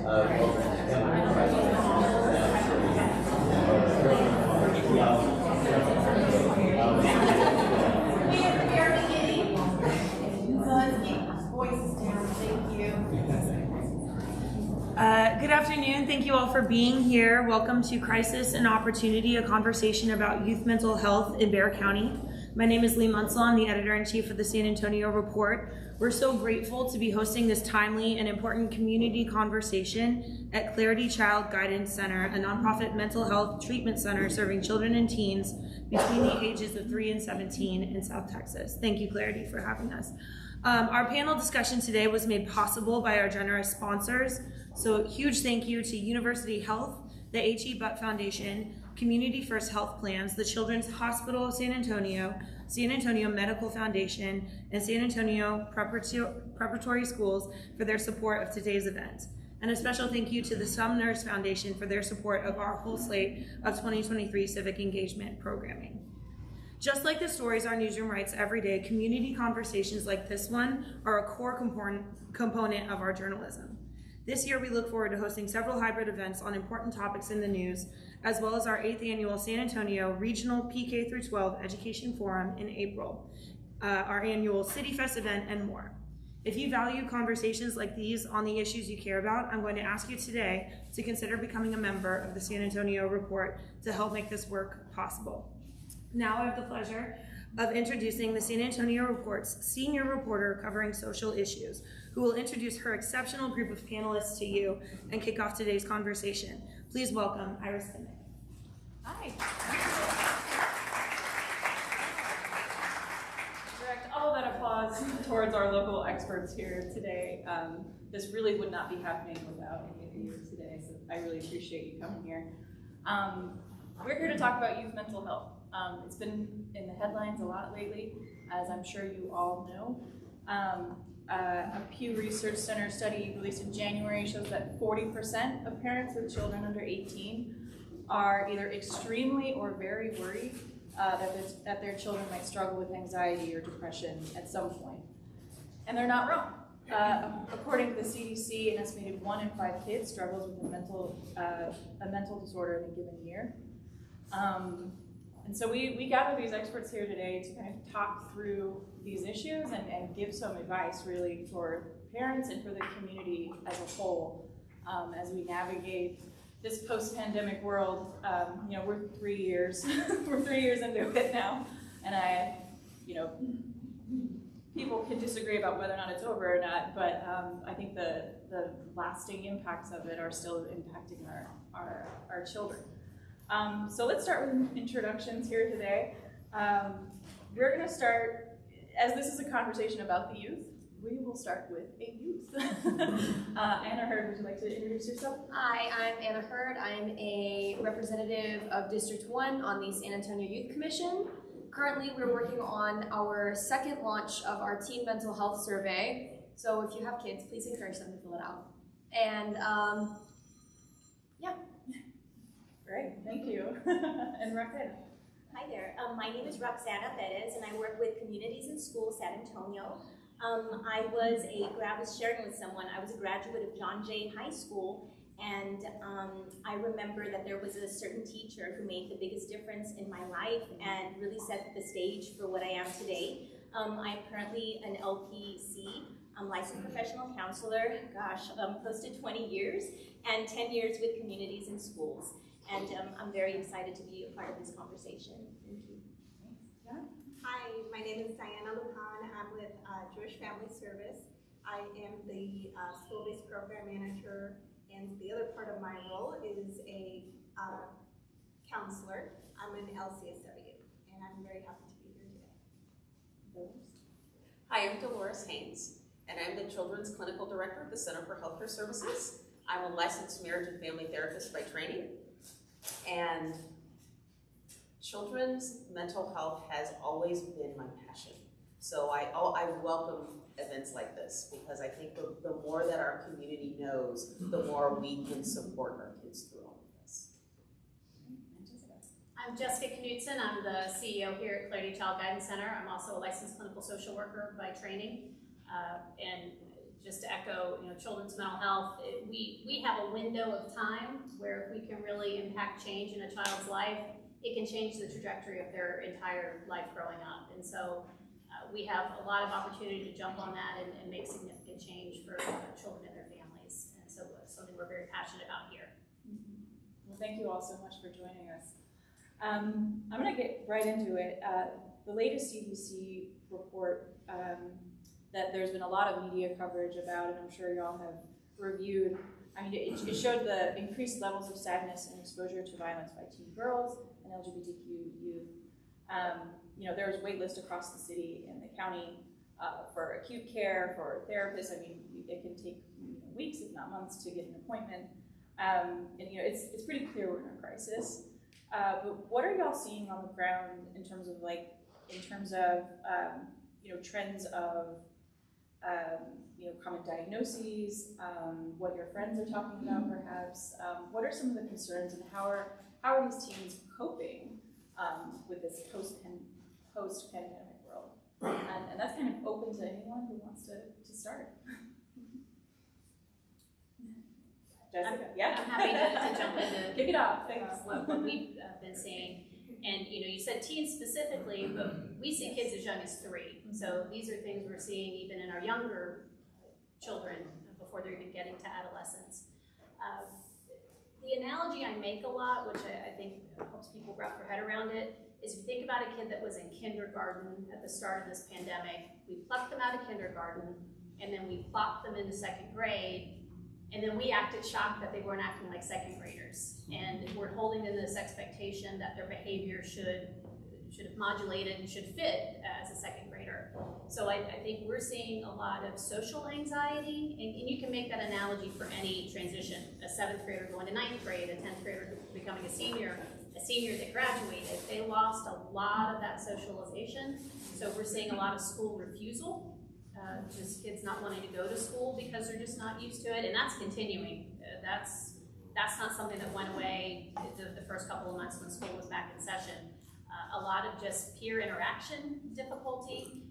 Good afternoon. Thank you all for being here. Welcome to Crisis and Opportunity, a conversation about youth mental health in Bexar County. My name is Lee Munsell. I'm the editor-in-chief of the San Antonio Report. We're so grateful to be hosting this timely and important community conversation at Clarity Child Guidance Center, a nonprofit mental health treatment center serving children and teens between the ages of 3 and 17 in South Texas. Thank you, Clarity, for having us. Our panel discussion today was made possible by our generous sponsors. So huge thank you to University Health, the H.E. Butt Foundation, Community First Health Plans, the Children's Hospital of San Antonio Medical Foundation, and San Antonio Preparatory Schools for their support of today's event. And a special thank you to the Sumner's Foundation for their support of our whole slate of 2023 civic engagement programming. Just like the stories our newsroom writes every day, community conversations like this one are a core component of our journalism. This year, we look forward to hosting several hybrid events on important topics in the news, as well as our 8th annual San Antonio Regional PK-12 Education Forum in April, our annual City Fest event, and more. If you value conversations like these on the issues you care about, I'm going to ask you today to consider becoming a member of the San Antonio Report to help make this work possible. Now I have the pleasure of introducing the San Antonio Report's senior reporter covering social issues, who will introduce her exceptional group of panelists to you and kick off today's conversation. Please welcome Iris Dimmick. Hi. Direct all that applause towards our local experts here today. This really would not be happening without any of you today, so I really appreciate you coming here. We're here to talk about youth mental health. It's been in the headlines a lot lately, as I'm sure you all know. A Pew Research Center study released in January shows that 40% of parents with children under 18 are either extremely or very worried that their children might struggle with anxiety or depression at some point. And they're not wrong. According to the CDC, an estimated 1 in 5 kids struggles with a mental disorder in a given year. And so we gather these experts here today to kind of talk through these issues and give some advice really for parents and for the community as a whole as we navigate this post-pandemic world. We're 3 years, we're 3 years into it now, and people can disagree about whether or not it's over or not, but I think the lasting impacts of it are still impacting our children. So let's start with introductions here today. We're going to start, as this is a conversation about the youth, we will start with a youth. Anna Hurd, would you like to introduce yourself? Hi, I'm Anna Hurd. I'm a representative of District 1 on the San Antonio Youth Commission. Currently, we're working on our second launch of our teen mental health survey. So if you have kids, please encourage them to fill it out. And yeah. Great, thank you. And Roxanne. Hi there, my name is Roxana Perez and I work with Communities in Schools San Antonio. I was sharing with someone, I was a graduate of John Jay High School, and I remember that there was a certain teacher who made the biggest difference in my life and really set the stage for what I am today. I'm currently an LPC, licensed professional counselor, close to 20 years, and 10 years with Communities in Schools. And I'm very excited to be a part of this conversation. Thank you. Hi, my name is Diana Lujan. I'm with Jewish Family Service. I am the school-based program manager, and the other part of my role is a counselor. I'm an LCSW, and I'm very happy to be here today. Hi, I'm Dolores Haynes, and I'm the Children's Clinical Director of the Center for Healthcare Services. I'm a licensed marriage and family therapist by training. And children's mental health has always been my passion. So I welcome events like this because I think the more that our community knows, the more we can support our kids through all of this. I'm Jessica Knudsen. I'm the CEO here at Clarity Child Guidance Center. I'm also a licensed clinical social worker by training. And just to echo, children's mental health, we have a window of time where if we can really impact change in a child's life, it can change the trajectory of their entire life growing up. And so we have a lot of opportunity to jump on that and make significant change for children and their families. And so it's something we're very passionate about here. Well, thank you all so much for joining us. I'm going to get right into it. The latest CDC report that there's been a lot of media coverage about, and I'm sure y'all have reviewed. I mean, it showed the increased levels of sadness and exposure to violence by teen girls and LGBTQ youth. There's a wait list across the city and the county for acute care, for therapists. I mean, it can take weeks, if not months, to get an appointment. It's pretty clear we're in a crisis. But what are y'all seeing on the ground in terms of trends of common diagnoses, what your friends are talking about perhaps? What are some of the concerns, and how are these teens coping with this post-pandemic world? And that's kind of open to anyone who wants to start. Jessica, I'm happy to jump into kick it off. Thanks. What we've been seeing. And you said teens specifically, but we see kids as young as 3. So these are things we're seeing even in our younger children before they're even getting to adolescence. The analogy I make a lot, which I think helps people wrap their head around it, is if you think about a kid that was in kindergarten at the start of this pandemic, we plucked them out of kindergarten, and then we plopped them into 2nd grade, and then we acted shocked that they weren't acting like 2nd graders. And we're holding them to this expectation that their behavior should have modulated and should fit as a 2nd grader. So I think we're seeing a lot of social anxiety, and you can make that analogy for any transition. A 7th grader going to 9th grade, a 10th grader becoming a senior that graduated. They lost a lot of that socialization. So we're seeing a lot of school refusal. Just kids not wanting to go to school because they're just not used to it, and that's continuing. That's not something that went away the first couple of months when school was back in session. A lot of just peer interaction difficulty,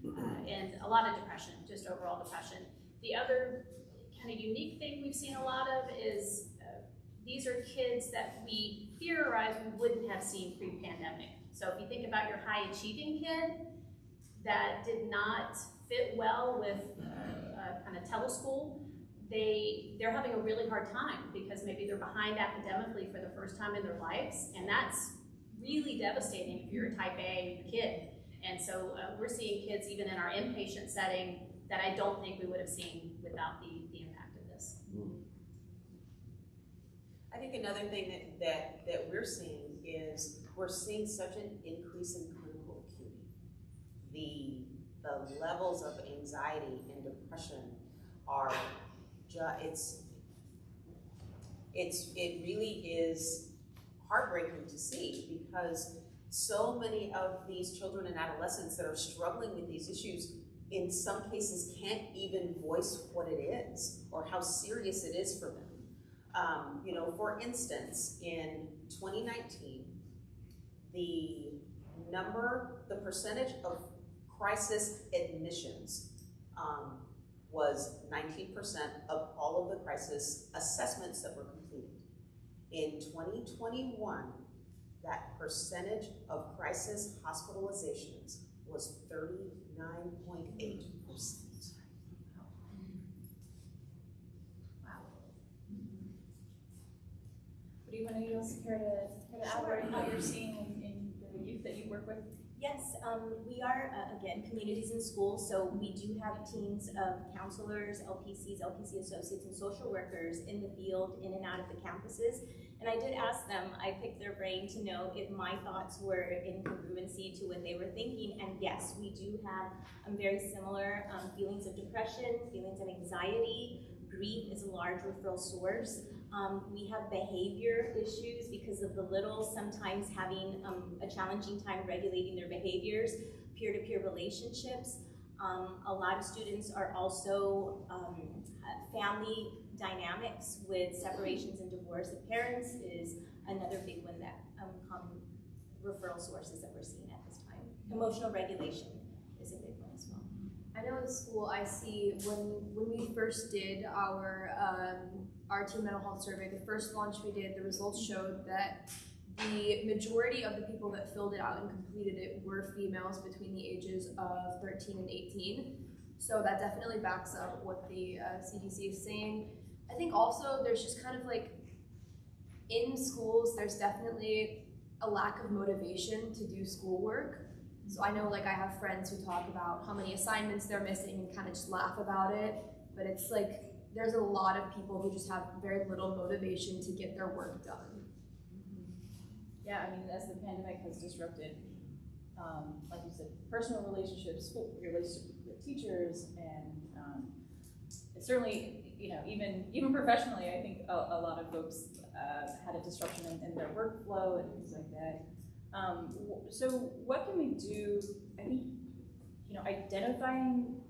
and a lot of depression, just overall depression. The other kind of unique thing we've seen a lot of is these are kids that we theorize we wouldn't have seen pre-pandemic. So if you think about your high-achieving kid that did not fit well with kind of teleschool, they're having a really hard time because maybe they're behind academically for the first time in their lives, and that's really devastating if you're a type A kid. And so we're seeing kids even in our inpatient setting that I don't think we would have seen without the impact of this. I think another thing that we're seeing is we're seeing such an increase in clinical acuity. The levels of anxiety and depression are it really is heartbreaking to see, because so many of these children and adolescents that are struggling with these issues in some cases can't even voice what it is or how serious it is for them. For instance, in 2019, the percentage of crisis admissions was 19% of all of the crisis assessments that were completed. In 2021, that percentage of crisis hospitalizations was 39.8%. Wow. What do you want to else care to elaborate how you're seeing in the youth that you work with? Yes, we are, again, communities in schools, so we do have teams of counselors, LPCs, LPC associates, and social workers in the field, in and out of the campuses. And I did ask them, I picked their brain to know if my thoughts were in congruency to what they were thinking, and yes, we do have very similar feelings of depression, feelings of anxiety. Grief is a large referral source. We have behavior issues because of the littles sometimes having a challenging time regulating their behaviors, peer-to-peer relationships. A lot of students are also family dynamics with separations and divorce of parents is another big one that common referral sources that we're seeing at this time. Emotional regulation is a big one as well. I know in school I see when we first did our teen mental health survey, the first launch we did, the results showed that the majority of the people that filled it out and completed it were females between the ages of 13 and 18. So that definitely backs up what the CDC is saying. I think also there's just kind of like, in schools, there's definitely a lack of motivation to do schoolwork. So I know, like, I have friends who talk about how many assignments they're missing and kind of just laugh about it, but it's like, there's a lot of people who just have very little motivation to get their work done. Yeah, I mean, as the pandemic has disrupted, like you said, personal relationships, school relationships with teachers, and it's certainly, you know, even professionally, I think a lot of folks had a disruption in their workflow and things like that. So what can we do? I think, you know, identifying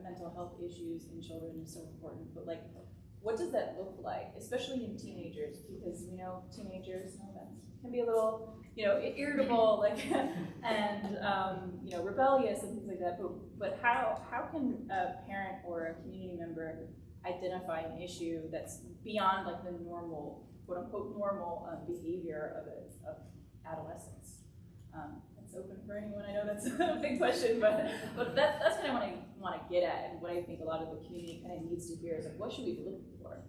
mental health issues in children is so important, but like, what does that look like, especially in teenagers? Because we know teenagers, that can be a little, you know, irritable, like, and you know, rebellious and things like that. But how can a parent or a community member identify an issue that's beyond like the normal, quote unquote, normal behavior of adolescence? It's open for anyone. I know that's a big question, but that's kind of what I want to get at, and what I think a lot of the community kind of needs to hear is like, what should we be looking for?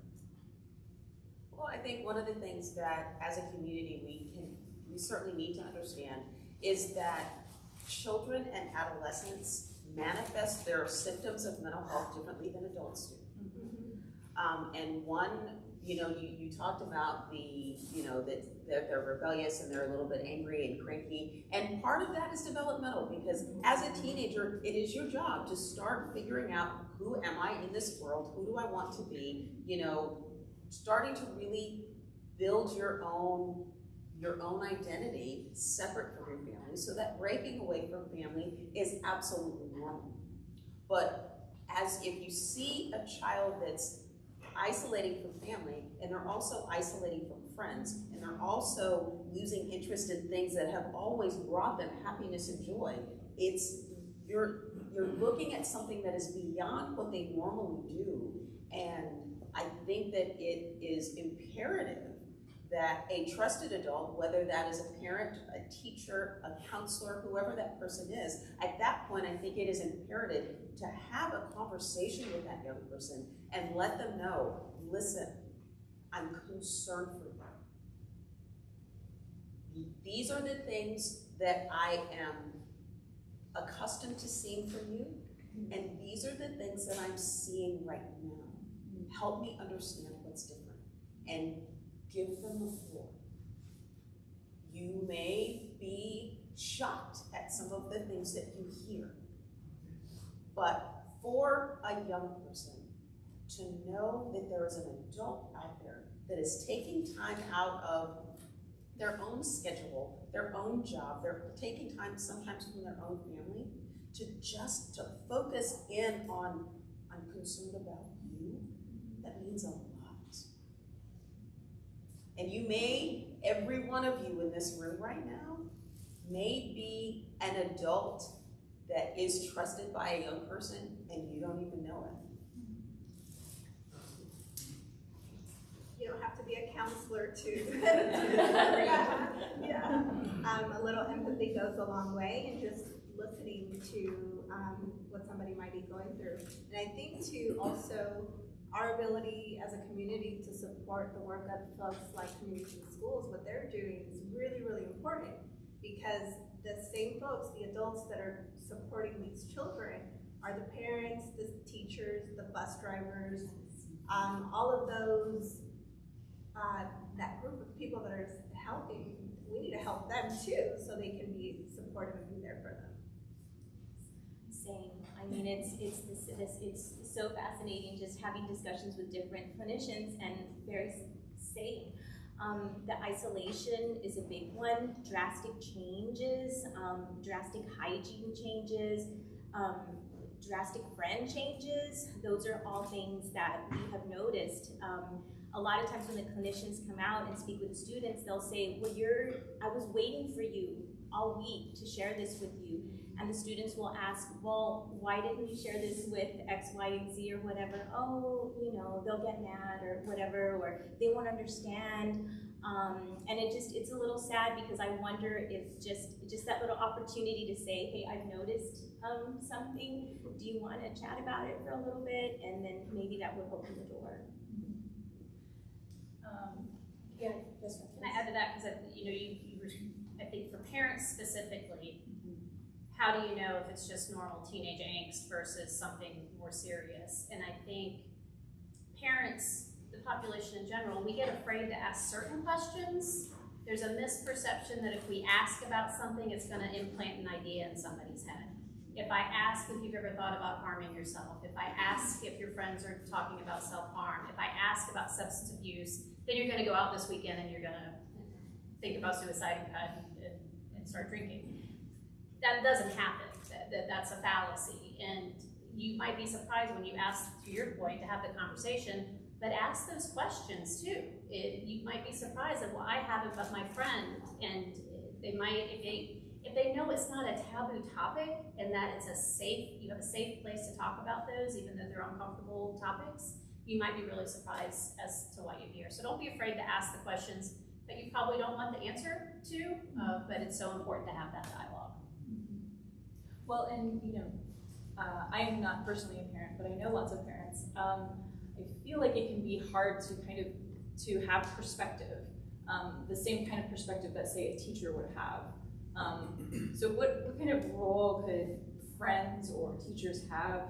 Well, I think one of the things that as a community we certainly need to understand is that children and adolescents manifest their symptoms of mental health differently than adults do. And one, you know, you talked about that they're rebellious and they're a little bit angry and cranky, and part of that is developmental, because as a teenager, it is your job to start figuring out, who am I in this world, who do I want to be, you know, starting to really build your own identity separate from your family, so that breaking away from family is absolutely normal. But as if you see a child that's isolating from family, and they're also isolating from friends, and they're also losing interest in things that have always brought them happiness and joy, you're looking at something that is beyond what they normally do. And I think that it is imperative that a trusted adult, whether that is a parent, a teacher, a counselor, whoever that person is, at that point I think it is imperative to have a conversation with that young person and let them know, listen, I'm concerned for you. These are the things that I am accustomed to seeing from you, and these are the things that I'm seeing right now. Help me understand what's different, and give them the floor. You may be shocked at some of the things that you hear, but for a young person to know that there is an adult out there that is taking time out of their own schedule, their own job, they're taking time sometimes from their own family to focus in on, I'm concerned about you, that means a lot. And every one of you in this room right now may be an adult that is trusted by a young person and you don't even know it. You don't have to be a counselor to yeah. A little empathy goes a long way, and just listening to what somebody might be going through. And I think too, also, our ability as a community to support the work of folks like Communities in Schools, what they're doing is really, really important, because the same folks, the adults that are supporting these children, are the parents, the teachers, the bus drivers, all of those, that group of people that are helping. We need to help them too, so they can be supportive and be there for them. Same. I mean, it's so fascinating just having discussions with different clinicians, and very same. The isolation is a big one. Drastic changes, drastic hygiene changes, drastic friend changes. Those are all things that we have noticed. A lot of times when the clinicians come out and speak with the students, they'll say, well, I was waiting for you all week to share this with you. And the students will ask, well, why didn't you share this with X, Y, and Z or whatever? Oh, you know, they'll get mad or whatever, or they won't understand. And it's a little sad because I wonder if just that little opportunity to say, hey, I've noticed something. Do you want to chat about it for a little bit? And then maybe that would open the door. Yeah, can I add to that? Because I think for parents specifically, how do you know if it's just normal teenage angst versus something more serious? And I think parents, the population in general, we get afraid to ask certain questions. There's a misperception that if we ask about something, it's going to implant an idea in somebody's head. If I ask if you've ever thought about harming yourself, if I ask if your friends are talking about self-harm, if I ask about substance abuse, then you're going to go out this weekend and you're going to think about suicide and start drinking. That doesn't happen. That's a fallacy. And you might be surprised when you ask, to your point, to have the conversation, but ask those questions too. You might be surprised that, well, I haven't, but my friend, and they might, if they know it's not a taboo topic and that you have a safe place to talk about those, even though they're uncomfortable topics, you might be really surprised as to what you hear. So don't be afraid to ask the questions that you probably don't want the answer to, but it's so important to have that dialogue. Well, and I am not personally a parent, but I know lots of parents. I feel like it can be hard to have perspective, the same kind of perspective that, say, a teacher would have. So what kind of role could friends or teachers have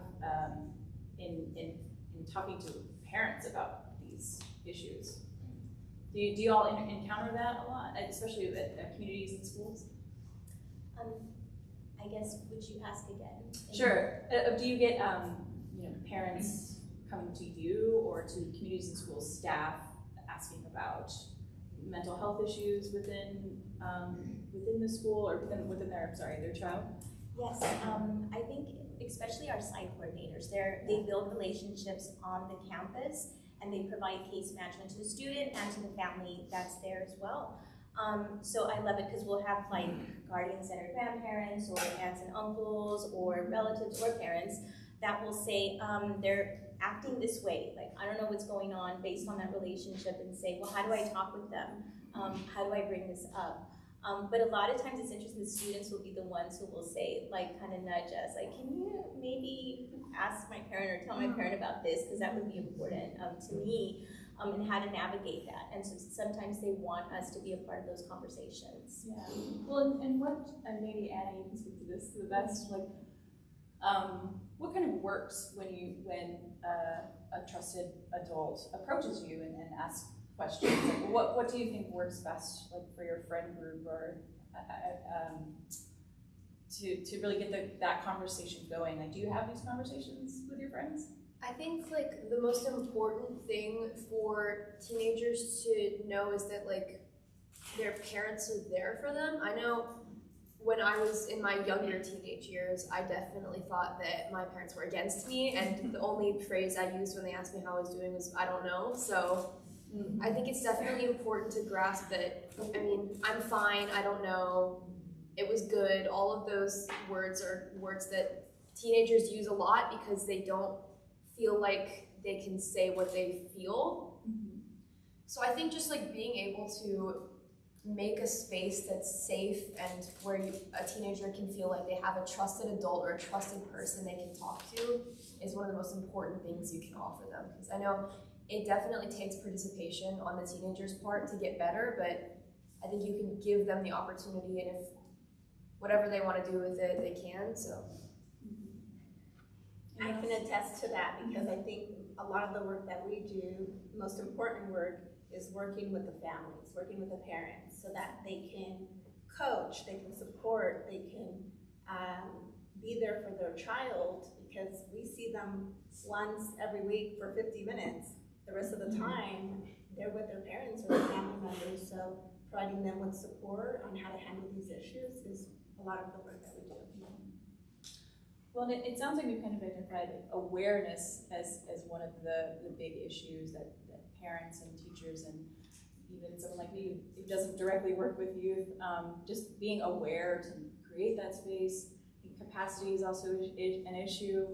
in talking to parents about these issues? Do you all encounter that a lot, especially at communities and schools? I guess, would you ask again? Sure. Do you get parents coming to you or to communities and schools staff asking about mental health issues within the school or within their child? Yes, I think especially our site coordinators, they build relationships on the campus and they provide case management to the student and to the family that's there as well. So I love it because we'll have like guardians and grandparents or aunts and uncles or relatives or parents that will say they're acting this way, like I don't know what's going on based on that relationship, and say, well, how do I talk with them? How do I bring this up? But a lot of times it's interesting, the students will be the ones who will say, like kind of nudge us, like, can you maybe ask my parent or tell my parent about this, because that would be important to me, and how to navigate that. And so sometimes they want us to be a part of those conversations. Yeah. Well, and maybe Anna, you can speak to this the best, like, what kind of works when a trusted adult approaches you and asks questions? Like, what do you think works best, like for your friend group, or to really get that conversation going? Like, do you have these conversations with your friends? I think like the most important thing for teenagers to know is that like their parents are there for them. I know when I was in my younger teenage years, I definitely thought that my parents were against me, and the only phrase I used when they asked me how I was doing was, I don't know. So I think it's definitely important to grasp that, I mean, I'm fine, I don't know, it was good. All of those words are words that teenagers use a lot because they don't feel like they can say what they feel. So I think just like being able to make a space that's safe and where a teenager can feel like they have a trusted adult or a trusted person they can talk to is one of the most important things you can offer them. Because I know it definitely takes participation on the teenager's part to get better, but I think you can give them the opportunity, and if whatever they want to do with it, they can. So I can attest to that because I think a lot of the work that we do, most important work, is working with the families, working with the parents, so that they can coach, they can support, they can be there for their child, because we see them once every week for 50 minutes. The rest of the time, they're with their parents or their family members, so providing them with support on how to handle these issues is a lot of the work that we do. Well, it sounds like we've kind of identified awareness as one of the big issues that parents and teachers and even someone like me who doesn't directly work with youth, just being aware to create that space, capacity is also an issue.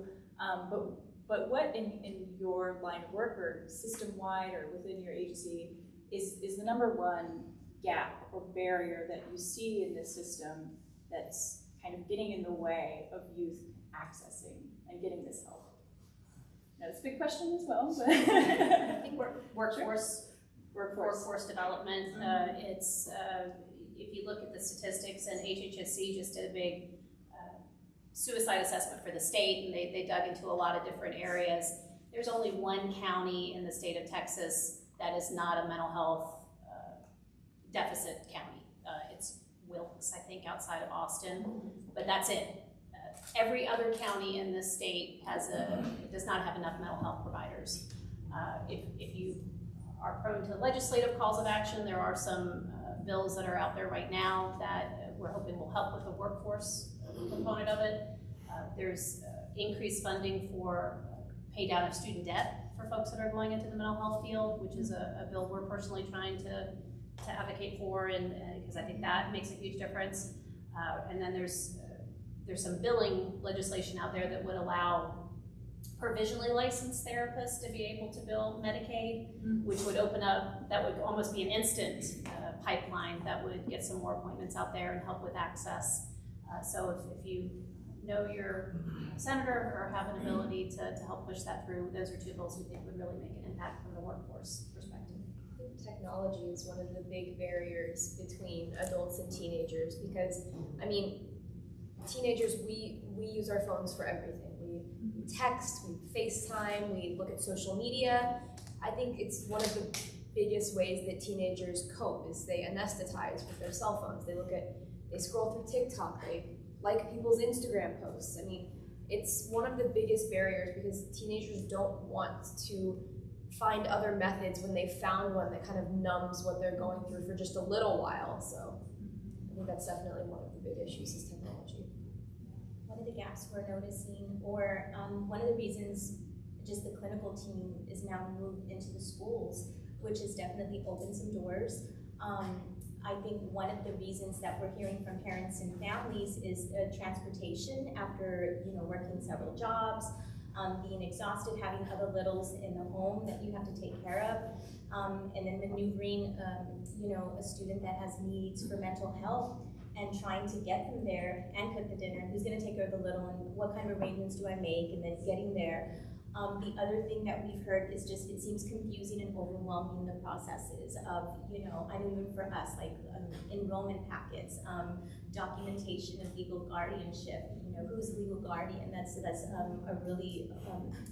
But what in your line of work or system-wide or within your agency is the number one gap or barrier that you see in this system that's kind of getting in the way of youth accessing and getting this help? Now, it's a big question as well, but I think workforce development. It's if you look at the statistics, and HHSC just did a big suicide assessment for the state, and they dug into a lot of different areas. There's only one county in the state of Texas that is not a mental health deficit county. It's Wilkes, I think, outside of Austin, but that's it. Every other county in this state does not have enough mental health providers. If you are prone to legislative calls of action, there are some bills that are out there right now that we're hoping will help with the workforce component of it. There's increased funding for pay down of student debt for folks that are going into the mental health field, which is a bill we're personally trying to advocate for, and because I think that makes a huge difference. And then there's some billing legislation out there that would allow provisionally licensed therapists to be able to bill Medicaid, which would open up, that would almost be an instant pipeline that would get some more appointments out there and help with access. So if you know your senator or have an ability to help push that through, those are two bills we think would really make an impact from the workforce perspective. I think technology is one of the big barriers between adults and teenagers because, I mean, teenagers, we use our phones for everything. We text, we FaceTime, we look at social media. I think it's one of the biggest ways that teenagers cope is they anesthetize with their cell phones. They scroll through TikTok, they like people's Instagram posts. I mean, it's one of the biggest barriers because teenagers don't want to find other methods when they've found one that kind of numbs what they're going through for just a little while. So I think that's definitely one of the big issues is technology. One of the gaps we're noticing, or one of the reasons just the clinical team is now moved into the schools, which has definitely opened some doors. I think one of the reasons that we're hearing from parents and families is transportation after working several jobs, being exhausted, having other littles in the home that you have to take care of, and then maneuvering a student that has needs for mental health and trying to get them there and cook the dinner. Who's going to take care of the little and what kind of arrangements do I make, and then getting there. The other thing that we've heard is just it seems confusing and overwhelming the processes of, I know even for us, like enrollment packets, documentation of legal guardianship, who's the legal guardian. That's a really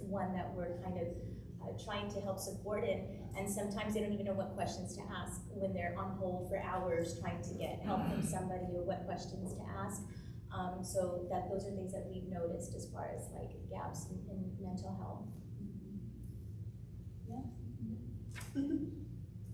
one that we're kind of trying to help support in, and sometimes they don't even know what questions to ask when they're on hold for hours trying to get help from somebody or what questions to ask. So those are things that we've noticed as far as like gaps in mental health.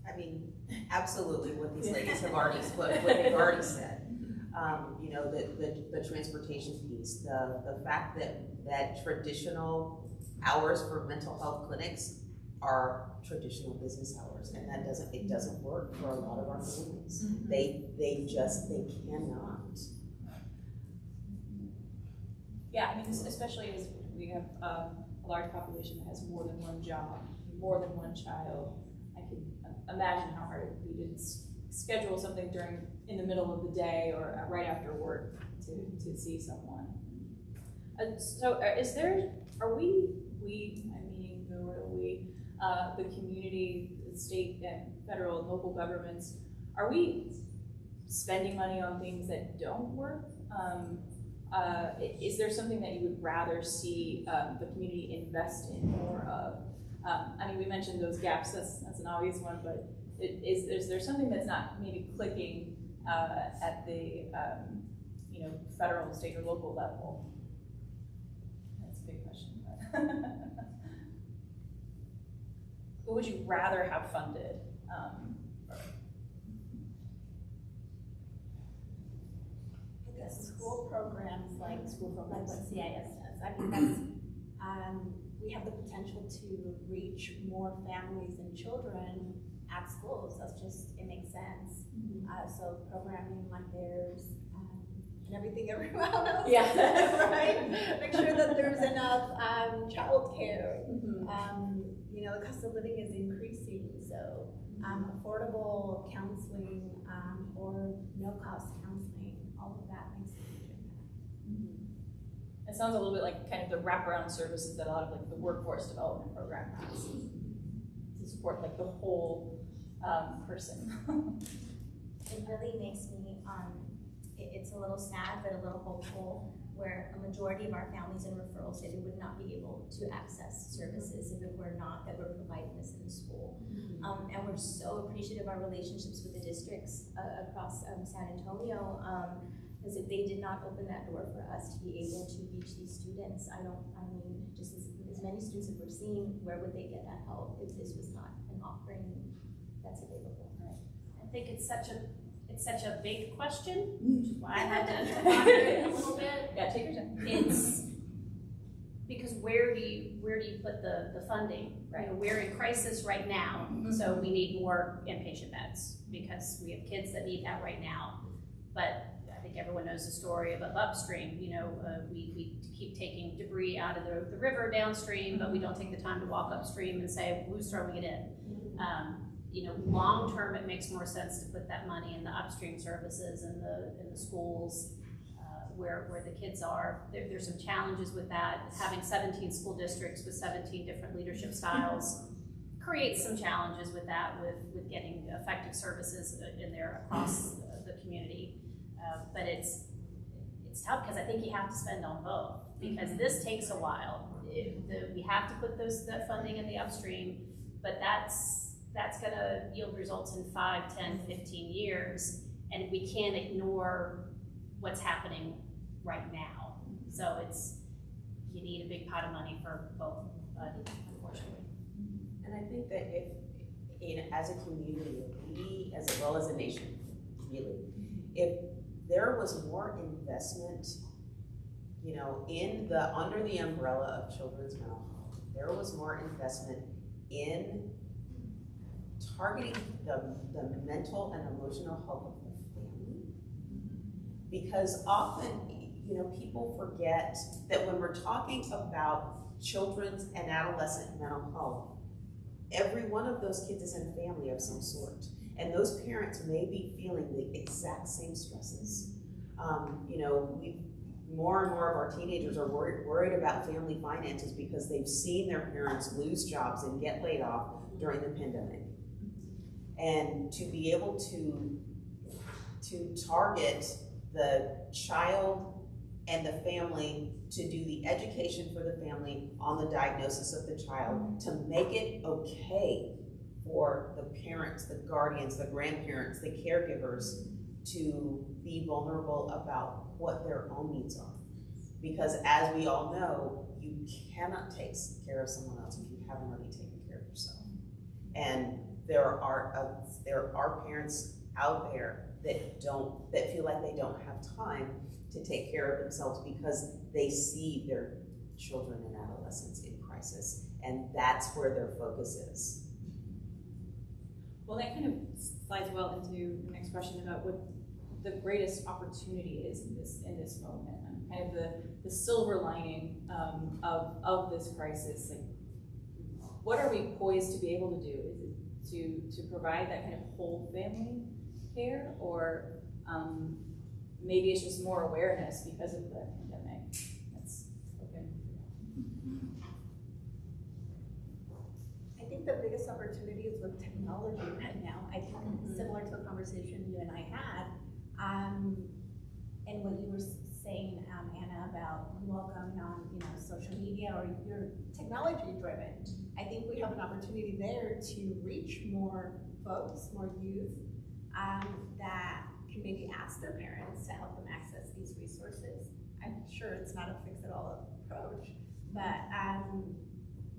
I mean, absolutely what these ladies have already what they've already said. The transportation piece, the fact that traditional hours for mental health clinics are traditional business hours, and it doesn't work for a lot of our families. They cannot. Yeah, I mean, especially as we have a large population that has more than one job, more than one child. I can imagine how hard it would be to schedule something in the middle of the day or right after work to see someone. The community, the state and federal and local governments, are we spending money on things that don't work? Is there something that you would rather see the community invest in more of? I mean, we mentioned those gaps, that's an obvious one, but is there something that's not maybe clicking at the federal, state, or local level? That's a big question. What would you rather have funded? School programs like what CIS does. I mean, that's, we have the potential to reach more families and children at schools. It makes sense. So programming like theirs, and everything everyone else. Yeah. Right? Make sure that there's enough childcare. Mhm. You know, the cost of living is increasing, so affordable counseling or no-cost counseling, all of that makes a huge impact. It sounds a little bit like kind of the wraparound services that a lot of like the workforce development program has to support like the whole person. It really makes me, it's a little sad, but a little hopeful, where a majority of our families and referrals say they would not be able to access services if it were not that we're providing this in the school. And we're so appreciative of our relationships with the districts across San Antonio, because if they did not open that door for us to be able to reach these students, I mean, just as many students as we're seeing, where would they get that help if this was not an offering that's available? I think it's such a big question, which is why I had to ponder it a little bit. Yeah, take your time. It's because where do you put the funding? Right. You know, we're in crisis right now, so we need more inpatient beds because we have kids that need that right now. But I think everyone knows the story of upstream. You know, we keep taking debris out of the river downstream, but we don't take the time to walk upstream and say who's throwing it in. You know, long term, it makes more sense to put that money in the upstream services and in the schools where the kids are. There's some challenges with that. Having 17 school districts with 17 different leadership styles creates some challenges with that, with getting effective services in there across the community. But it's tough because I think you have to spend on both because this takes a while. We have to put that funding in the upstream, but that's going to yield results in 5, 10, 15 years, and we can't ignore what's happening right now. So you need a big pot of money for both, unfortunately. And I think that as a community, we, as well as a nation, really, if there was more investment, you know, under the umbrella of children's mental health, there was more investment in targeting the mental and emotional health of the family. Because often, you know, people forget that when we're talking about children's and adolescent mental health, every one of those kids is in a family of some sort. And those parents may be feeling the exact same stresses. You know, more and more of our teenagers are worried about family finances because they've seen their parents lose jobs and get laid off during the pandemic. And to be able to target the child and the family, to do the education for the family on the diagnosis of the child, to make it okay for the parents, the guardians, the grandparents, the caregivers to be vulnerable about what their own needs are. Because as we all know, you cannot take care of someone else if you haven't already taken care of yourself. And there are parents out there that feel like they don't have time to take care of themselves because they see their children and adolescents in crisis, and that's where their focus is. Well, that kind of slides well into the next question about what the greatest opportunity is in this moment, and kind of the silver lining of this crisis. Like, what are we poised to be able to do? Is it to provide that kind of whole family care, or maybe it's just more awareness because of the pandemic? That's okay. I think the biggest opportunity is with technology right now. I think similar to a conversation you and I had, and what you were saying, Anna, about welcome on social media, or you're technology driven. I think we have an opportunity there to reach more folks, more youth, that can maybe ask their parents to help them access these resources. I'm sure it's not a fix-it-all approach, but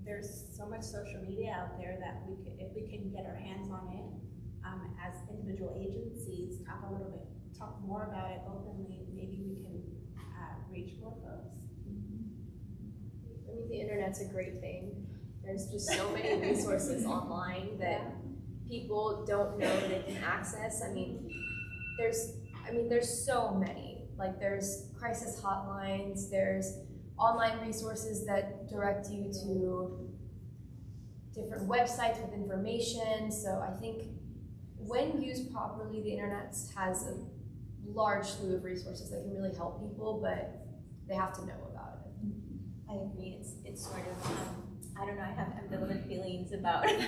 there's so much social media out there that if we can get our hands on it, as individual agencies, talk more about it openly, maybe we can reach more folks. I mean, the internet's a great thing. There's just so many resources online that people don't know they can access. I mean, there's so many. Like there's crisis hotlines, there's online resources that direct you to different websites with information. So I think when used properly, the internet has a large slew of resources that can really help people, but they have to know about it. I agree. It's sort of I don't know. I have ambivalent feelings about something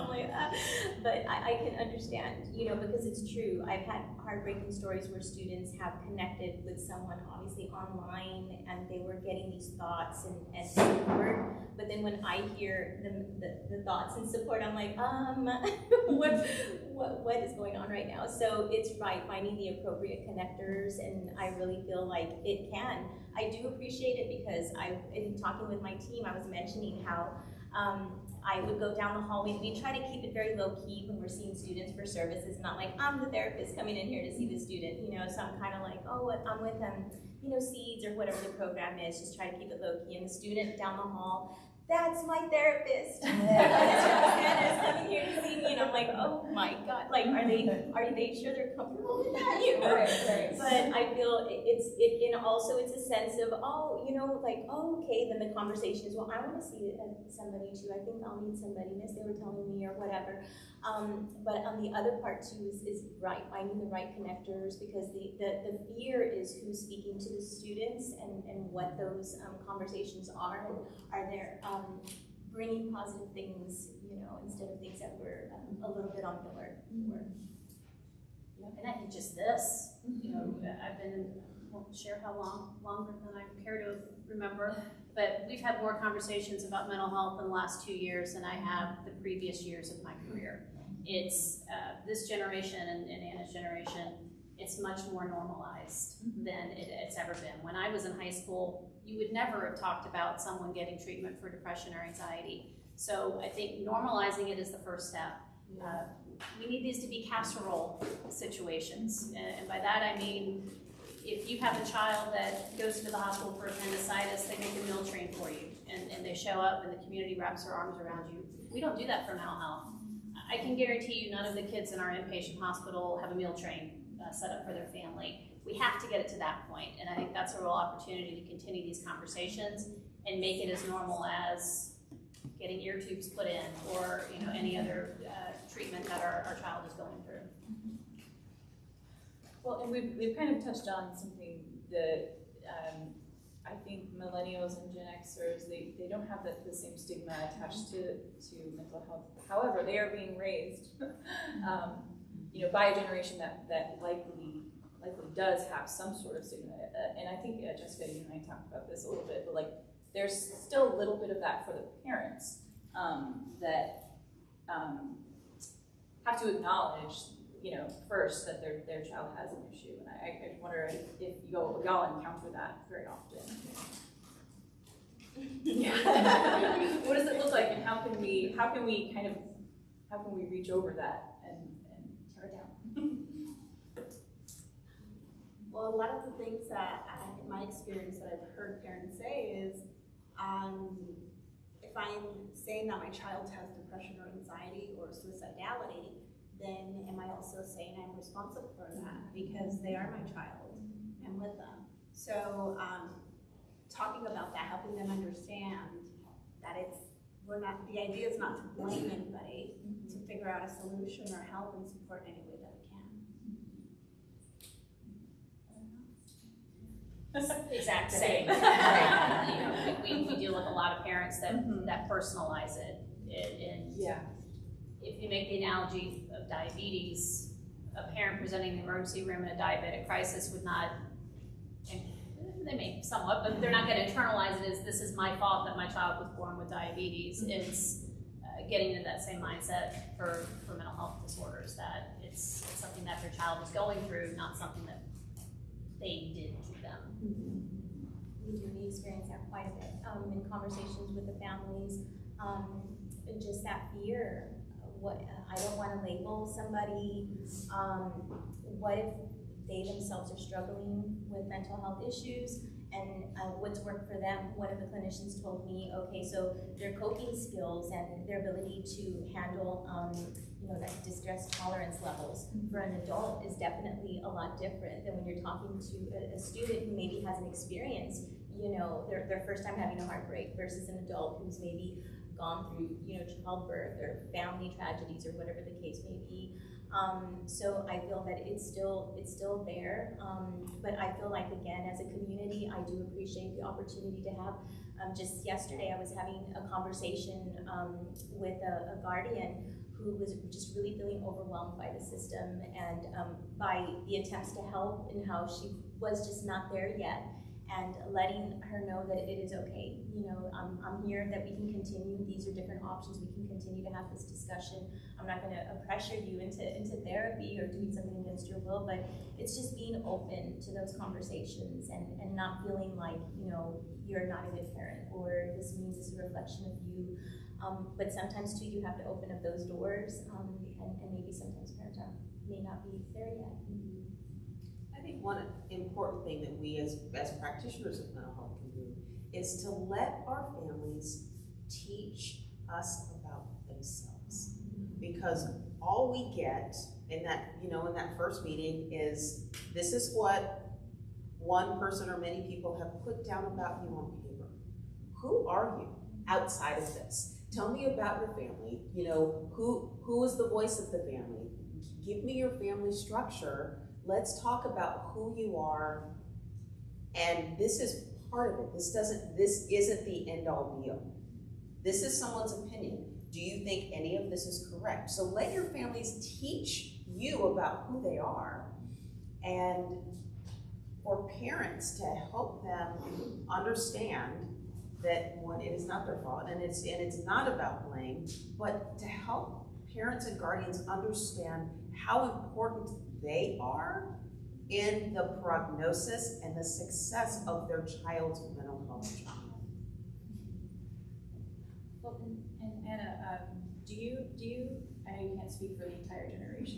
like that, but I can understand, because it's true. I've had heartbreaking stories where students have connected with someone, obviously online, and they were getting these thoughts and support. But then when I hear the thoughts and support, I'm like, what is going on right now? So it's right, finding the appropriate connectors, and I really feel like it can. I do appreciate it because in talking with my team, I was mentioning how I would go down the hallway. We try to keep it very low key when we're seeing students for services, not like I'm the therapist coming in here to see the student, so I'm kind of like, I'm with them, seeds or whatever the program is, just try to keep it low key. And the student down the hall, that's my therapist. Anna's coming here to see me, and I'm like, oh my God, like, are they sure they're comfortable with that? Right. But I feel and also it's a sense of, okay, then the conversation is, well, I want to see somebody too. I think I'll need somebody, miss, they were telling me, or whatever. But on the other part too is right, finding the right connectors, because the fear is who's speaking to the students and what those conversations are, and are there bringing positive things, instead of things that were a little bit on the alert for. And I think just this, I've been, won't share how longer than I care to remember, but we've had more conversations about mental health in the last 2 years than I have the previous years of my career. It's this generation and Anna's generation, it's much more normalized than it's ever been. When I was in high school, you would never have talked about someone getting treatment for depression or anxiety. So I think normalizing it is the first step. We need these to be casserole situations. And by that I mean, if you have a child that goes to the hospital for appendicitis, they make a meal train for you. And they show up and the community wraps their arms around you. We don't do that for mental health. I can guarantee you none of the kids in our inpatient hospital have a meal train set up for their family. We have to get it to that point. And I think that's a real opportunity to continue these conversations and make it as normal as getting ear tubes put in, or any other treatment that our child is going through. Well, and we've kind of touched on something that I think millennials and Gen Xers, they don't have the same stigma attached to mental health. However, they are being raised by a generation that likely does have some sort of stigma. And I think, Jessica, you and I talked about this a little bit, but there's still a little bit of that for the parents that have to acknowledge, first that their child has an issue. And I wonder if y'all encounter that very often. What does it look like, and how can we reach over that and tear it down? Well, a lot of the things that, in my experience, that I've heard parents say is, if I'm saying that my child has depression or anxiety or suicidality, then am I also saying I'm responsible for that? Because they are my child, I'm with them. So talking about that, helping them understand that the idea is not to blame anybody, to figure out a solution or help and support in any way that we can. Exact same. Right. We deal with a lot of parents that personalize it. And if you make the analogy of diabetes, a parent presenting in the emergency room in a diabetic crisis would not, and they may somewhat, but they're not going to internalize it as, this is my fault that my child was born with diabetes. It's getting into that same mindset for mental health disorders, that it's something that their child is going through, not something that they did to them. We do experience that quite a bit in conversations with the families. Just that fear. I don't want to label somebody. What if they themselves are struggling with mental health issues, what's worked for them. One of the clinicians told me, okay, so their coping skills and their ability to handle, that distress tolerance levels for an adult is definitely a lot different than when you're talking to a student who maybe hasn't experienced, their first time having a heartbreak versus an adult who's maybe gone through, childbirth or family tragedies or whatever the case may be. So I feel that it's still there, but I feel like, again, as a community, I do appreciate the opportunity to have. Just yesterday, I was having a conversation with a guardian who was just really feeling overwhelmed by the system and by the attempts to help, and how she was just not there yet, and letting her know that it is okay. I'm here, that we can continue. These are different options. We can continue to have this discussion. I'm not going to pressure you into therapy or doing something against your will, but it's just being open to those conversations and not feeling like, you're not a good parent, or this means it's a reflection of you. But sometimes too, you have to open up those doors, and maybe sometimes parents may not be there yet. I think one important thing that we as practitioners of mental health can do is to let our families teach us about themselves. Because all we get in that, in that first meeting is, this is what one person or many people have put down about you on paper. Who are you outside of this? Tell me about your family. Who is the voice of the family? Give me your family structure. Let's talk about who you are. And this is part of it. This isn't the end all be all. This is someone's opinion. Do you think any of this is correct? So let your families teach you about who they are, and for parents to help them understand that, one, it is not their fault, and it's not about blame, but to help parents and guardians understand how important they are in the prognosis and the success of their child's mental health journey. Well, and Anna, do you? I know you can't speak for the entire generation,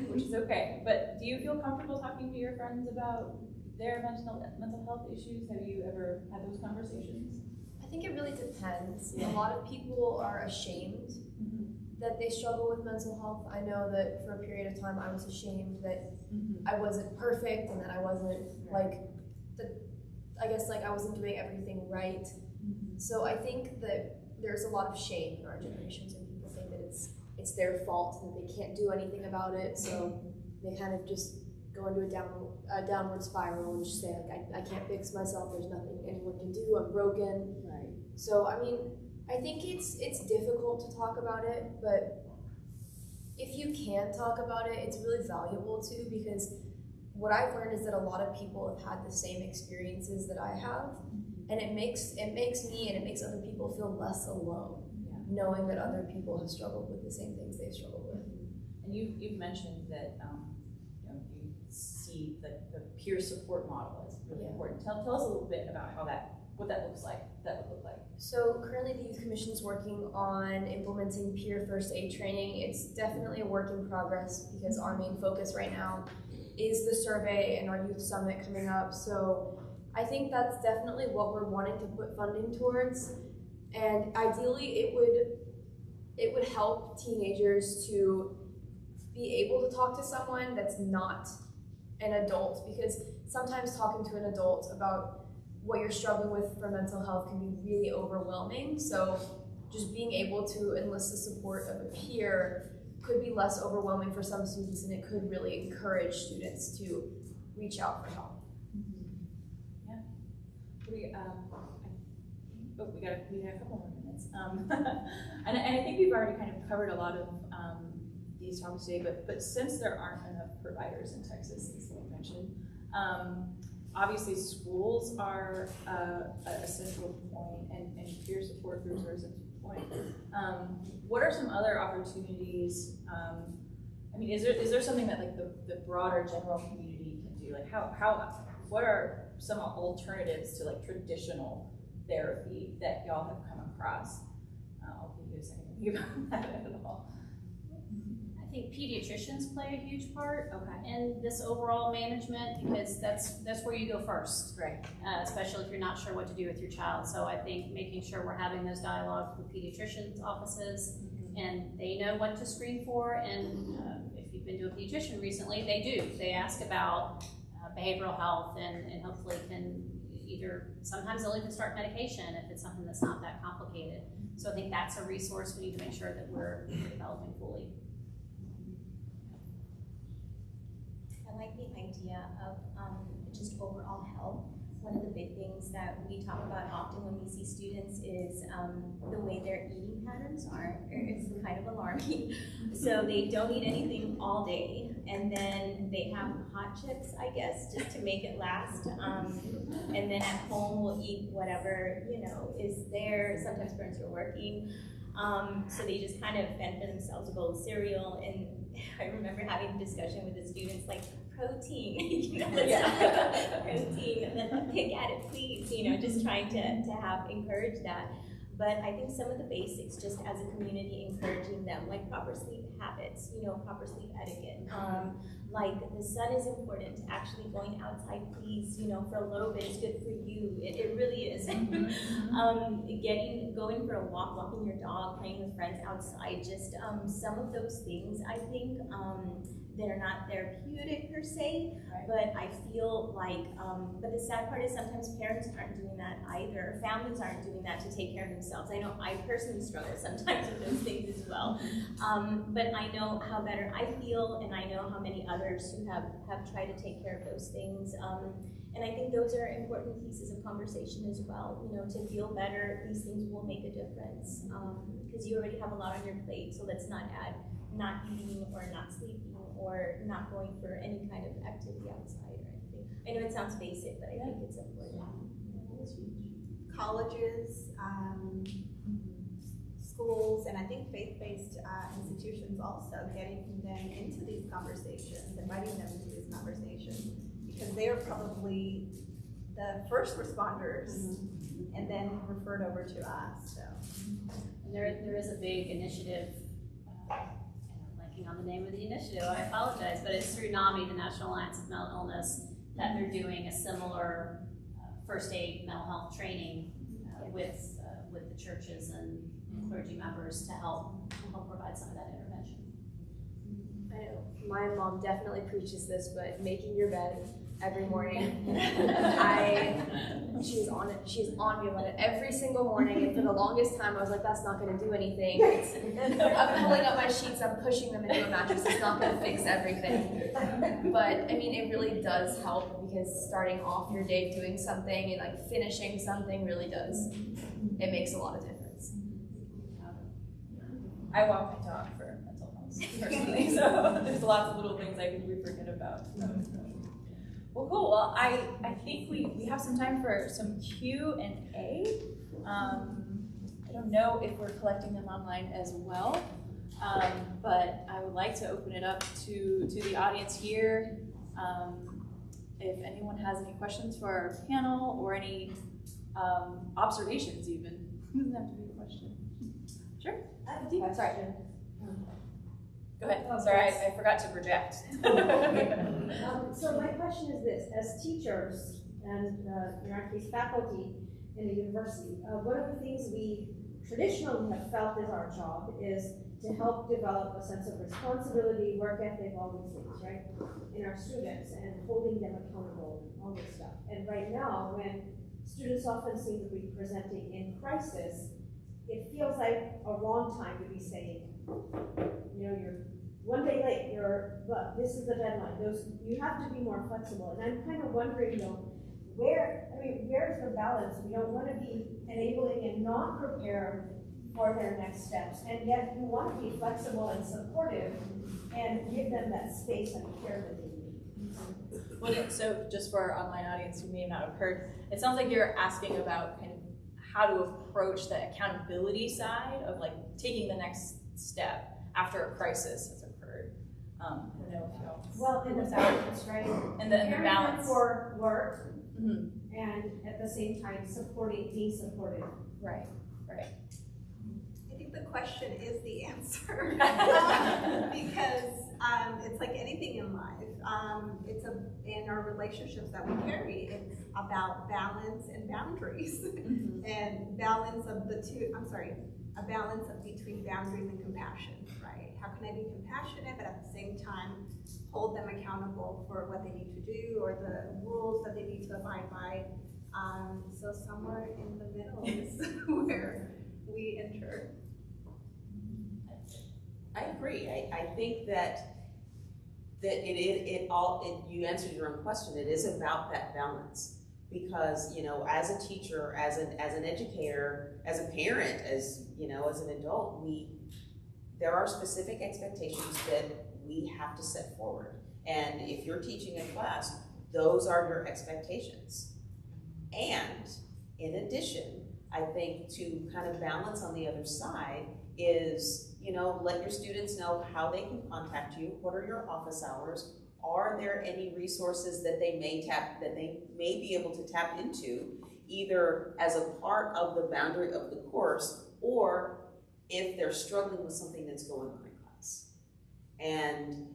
which is okay. But do you feel comfortable talking to your friends about their mental health issues? Have you ever had those conversations? I think it really depends. A lot of people are ashamed that they struggle with mental health. I know that for a period of time I was ashamed that I wasn't perfect, and that I wasn't I wasn't doing everything right. So I think that there's a lot of shame in our generation, so people think that it's their fault and that they can't do anything about it, so they kind of just go into a downward spiral and just say, like, I can't fix myself, there's nothing anyone can do, I'm broken. Right. So I mean, I think it's difficult to talk about it, but if you can talk about it, it's really valuable too, because what I've learned is that a lot of people have had the same experiences that I have, and it makes me and it makes other people feel less alone, knowing that other people have struggled with the same things they've struggled with. And you've mentioned that you see the peer support model as really important. Tell us a little bit about what that looks like. So currently the Youth Commission is working on implementing peer first aid training. It's definitely a work in progress, because our main focus right now is the survey and our youth summit coming up. So I think that's definitely what we're wanting to put funding towards. And ideally it would help teenagers to be able to talk to someone that's not an adult, because sometimes talking to an adult about what you're struggling with for mental health can be really overwhelming. So just being able to enlist the support of a peer could be less overwhelming for some students, and it could really encourage students to reach out for help. Yeah. We have a couple more minutes. And I think we've already kind of covered a lot of these topics today, but since there aren't enough providers in Texas, as you mentioned, obviously schools are a central point, and peer support groups are a central point. What are some other opportunities? Is there something that the broader general community can do? What are some alternatives to traditional therapy that y'all have come across? I'll give you a second to think about that at all. I think pediatricians play a huge part in this overall management, because that's where you go first. Right. Especially if you're not sure what to do with your child. So I think making sure we're having those dialogues with pediatricians' offices, and they know what to screen for. And if you've been to a pediatrician recently, they do. They ask about behavioral health, and hopefully can either, sometimes they'll even start medication if it's something that's not that complicated. So I think that's a resource we need to make sure that we're developing fully. I like the idea of just overall health. One of the big things that we talk about often when we see students is the way their eating patterns are. It's kind of alarming. So they don't eat anything all day, and then they have hot chips, I guess, just to make it last. And then at home we'll eat whatever, you know, is there. Sometimes parents are working. So they just kind of fend for themselves, a bowl of cereal. And I remember having a discussion with the students like, protein, you know, let's talk about protein, and then pick at it, please, you know, just trying to encourage that. But I think some of the basics, just as a community, encouraging them, like proper sleep habits, you know, proper sleep etiquette. Like the sun is important, actually going outside, please, you know, for a little bit is good for you. It really is. Going for a walk, walking your dog, playing with friends outside, just some of those things, I think, they're not therapeutic per se, but I feel like, but the sad part is sometimes parents aren't doing that either. Families aren't doing that to take care of themselves. I know I personally struggle sometimes with those things as well. But I know how better I feel, and I know how many others who have tried to take care of those things. And I think those are important pieces of conversation as well. You know, to feel better, these things will make a difference. Because you already have a lot on your plate, so let's not add not eating or not sleeping or not going for any kind of activity outside or anything. I know it sounds basic, but I think it's important. Colleges, schools, and I think faith-based institutions also, getting them into these conversations, inviting them into these conversations, because they are probably the first responders and then referred over to us. So, and there is a big initiative. On the name of the initiative, I apologize, but it's through NAMI, the National Alliance of Mental Illness, that they're doing a similar first aid mental health training with the churches and clergy members to help provide some of that intervention. I know my mom definitely preaches this, but making your bed every morning, she's on it. She's on me about it every single morning, and for the longest time I was like, that's not going to do anything. I'm pulling up my sheets, I'm pushing them into a mattress, it's not going to fix everything. But I mean, it really does help, because starting off your day doing something and like finishing something really does, it makes a lot of difference. I walk my dog for mental health personally, so there's lots of little things we forget about. Well, cool. Well, I think we have some time for some Q&A. I don't know if we're collecting them online as well, but I would like to open it up to the audience here. If anyone has any questions for our panel or any observations even. It doesn't have to be a question. Sure. Sorry. Go ahead. Sorry, I forgot to project. So my question is this: as teachers and in our case faculty in the university, one of the things we traditionally have felt is our job is to help develop a sense of responsibility, work ethic, all these things, right, in our students, and holding them accountable, all this stuff. And right now, when students often seem to be presenting in crisis, it feels like a wrong time to be saying, you know, you're one day late, but this is the deadline. You have to be more flexible. And I'm kind of wondering, though, where's the balance? We don't want to be enabling and not prepare for their next steps, and yet we want to be flexible and supportive and give them that space and care that they need. Well, so just for our online audience who may not have heard, it sounds like you're asking about kind of how to approach the accountability side of like taking the next step after a crisis has occurred. I don't know if y'all. Well, and the balance, right? And the balance for work, and at the same time being supportive. Right. I think think the question is the answer. Because it's like anything in life. In our relationships that we carry, it's about balance and boundaries. And balance of the two, a balance of between boundaries and compassion, right? How can I be compassionate, but at the same time, hold them accountable for what they need to do or the rules that they need to abide by. So somewhere in the middle is where we enter. I agree. I think that you answered your own question. It is about that balance, because as a teacher, as an educator, as a parent, as an adult, there are specific expectations that we have to set forward. And if you're teaching a class, those are your expectations. And in addition, I think to kind of balance on the other side is, let your students know how they can contact you. What are your office hours? Are there any resources that they may be able to tap into, either as a part of the boundary of the course, or if they're struggling with something that's going on in class? And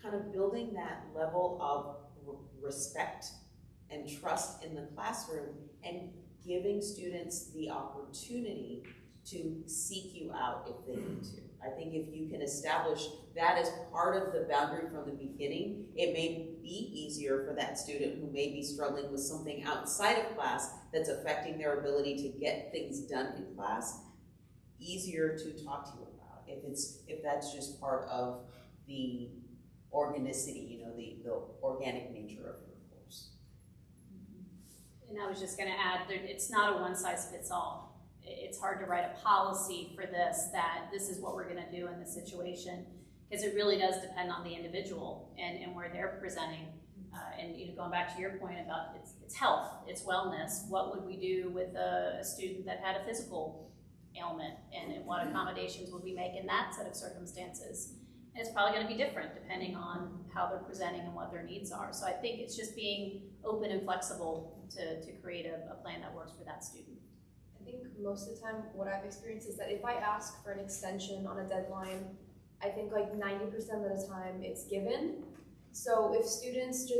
kind of building that level of respect and trust in the classroom, and giving students the opportunity to seek you out if they need to. I think if you can establish that as part of the boundary from the beginning, it may be easier for that student who may be struggling with something outside of class that's affecting their ability to get things done in class, easier to talk to you about if that's just part of the organicity, the organic nature of your course. And I was just going to add that it's not a one-size-fits-all. It's hard to write a policy for this, that this is what we're going to do in this situation, because it really does depend on the individual and where they're presenting. And going back to your point about it's health, it's wellness. What would we do with a student that had a physical ailment, and what accommodations would we make in that set of circumstances? And it's probably going to be different depending on how they're presenting and what their needs are. So I think it's just being open and flexible to create a plan that works for that student. I think most of the time what I've experienced is that if I ask for an extension on a deadline, I think like 90% of the time it's given. So if students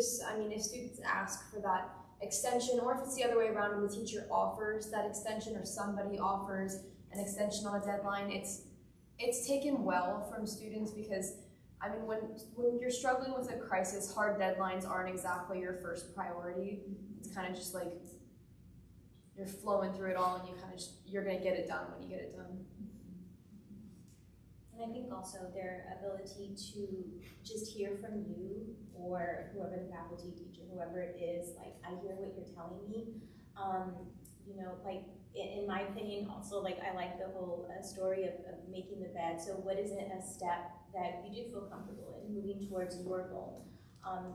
ask for that extension, or if it's the other way around and the teacher offers that extension, or somebody offers an extension on a deadline, it's taken well from students, because when you're struggling with a crisis, hard deadlines aren't exactly your first priority. It's kind of just like you're flowing through it all, and you're gonna get it done when you get it done. And I think also their ability to just hear from you, or whoever the faculty, teacher, whoever it is, like, I hear what you're telling me. Like in my opinion, also, like, I like the whole story of making the bed. So what is a step that you do feel comfortable in moving towards your goal?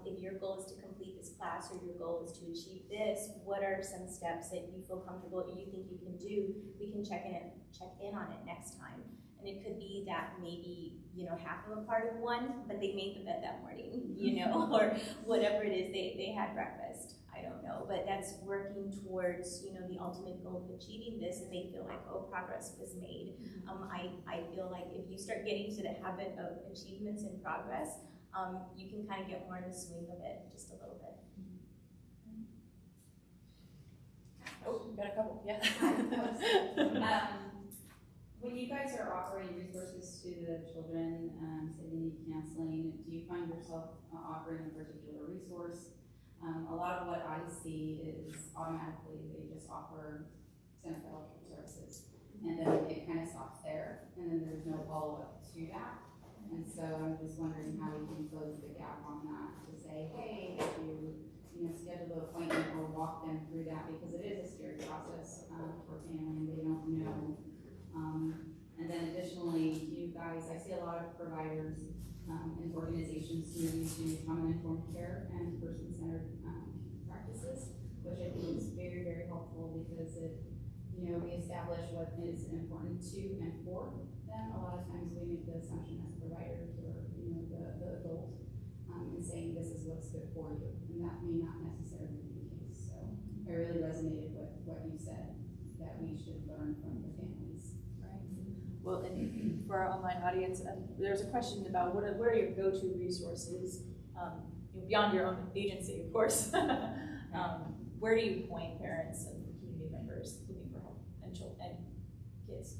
If your goal is to complete this class, or your goal is to achieve this, what are some steps that you feel comfortable, you think you can do? We can check in on it next time. And it could be that maybe, half of a part of one, but they made the bed that morning, or whatever it is, they had breakfast. I don't know, but that's working towards, the ultimate goal of achieving this, and they feel like, oh, progress was made. I feel like if you start getting to the habit of achievements and progress, you can kind of get more in the swing of it just a little bit. Oh, got a couple, yeah. When you guys are offering resources to the children, say they need counseling, do you find yourself offering a particular resource? A lot of what I see is automatically they just offer Center for Health Services, and then it kind of stops there, and then there's no follow-up to that. And so I'm just wondering how we can close the gap on that, to say, hey, if you schedule an appointment or walk them through that, because it is a scary process for a family, and they don't know. And then additionally, you guys, I see a lot of providers and organizations moving to trauma-informed care and person-centered practices, which I think is very, very helpful, because we establish what is important to and for them. A lot of times we make the assumption as providers, or the adult, and saying this is what's good for you, and that may not necessarily be the case. So I really resonated with what you said, that we should learn from the families. Right. Well, and for our online audience, there's a question about what are your go-to resources, beyond your own agency, of course. Where do you point parents and community members looking for help and children and kids?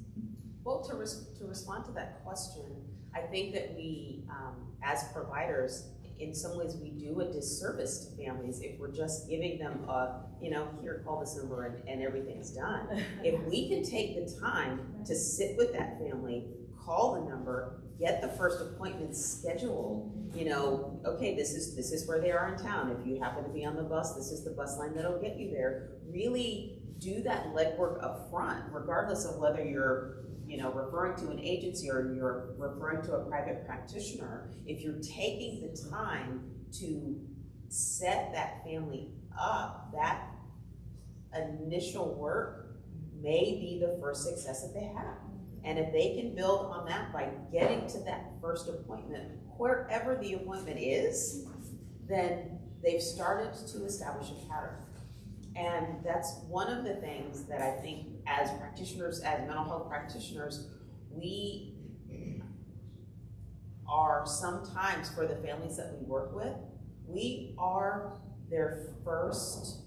Well, to respond to that question, I think that we, as providers, in some ways we do a disservice to families if we're just giving them here, call this number and everything's done. If we can take the time to sit with that family, call the number, get the first appointment scheduled, okay, this is where they are in town. If you happen to be on the bus, this is the bus line that'll get you there. Really do that legwork up front, regardless of whether you're referring to an agency or you're referring to a private practitioner. If you're taking the time to set that family up, that initial work may be the first success that they have. And if they can build on that by getting to that first appointment, wherever the appointment is, then they've started to establish a pattern. And that's one of the things that I think as practitioners, as mental health practitioners, we are sometimes, for the families that we work with, we are their first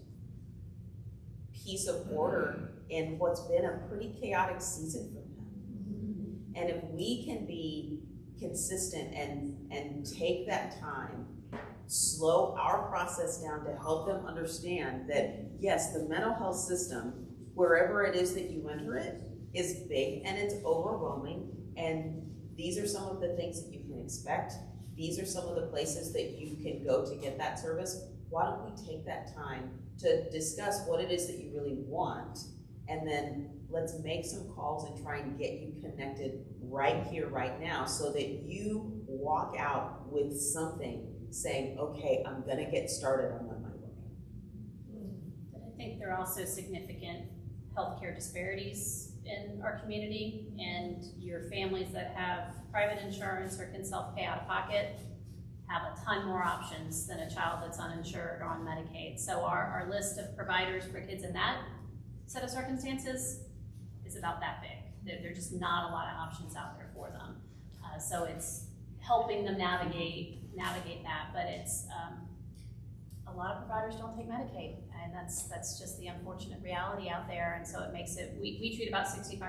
piece of order in what's been a pretty chaotic season for them. And if we can be consistent and take that time, slow our process down to help them understand that, yes, the mental health system, wherever it is that you enter it, is big and it's overwhelming, and these are some of the things that you can expect. These are some of the places that you can go to get that service. Why don't we take that time to discuss what it is that you really want, and then let's make some calls and try and get you connected right here, right now, so that you walk out with something saying, okay, I'm gonna get started on my way. But I think there are also significant healthcare disparities in our community, and your families that have private insurance or can self-pay out of pocket have a ton more options than a child that's uninsured or on Medicaid. So our list of providers for kids in that set of circumstances is about that big. There's just not a lot of options out there for them. So it's helping them navigate that, but it's a lot of providers don't take Medicaid, and that's just the unfortunate reality out there. And so it makes it, we treat about 65%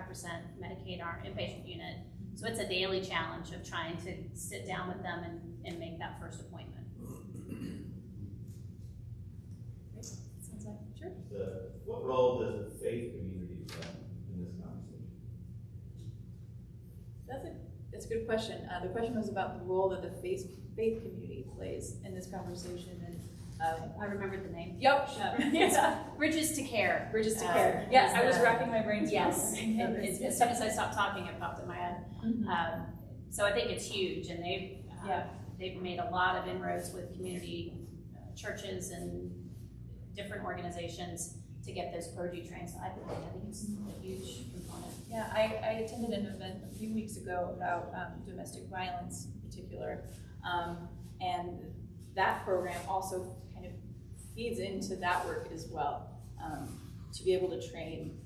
Medicaid in our inpatient unit, so it's a daily challenge of trying to sit down with them and make that first appointment. Sounds like, sure. What role does the faith community play in this conversation? That's a good question. The question was about the role that the faith community plays in this conversation, and I remembered the name. Yep. Yeah. Bridges to Care. Bridges to Care. Yes, I was racking my brains. Yes. As soon as I stopped talking, it popped in my head. Mm-hmm. So I think it's huge, and they've made a lot of inroads with community churches and different organizations to get those clergy trained. So I think it's a huge component. Yeah, I attended an event a few weeks ago about domestic violence in particular, and that program also kind of feeds into that work as well, to be able to train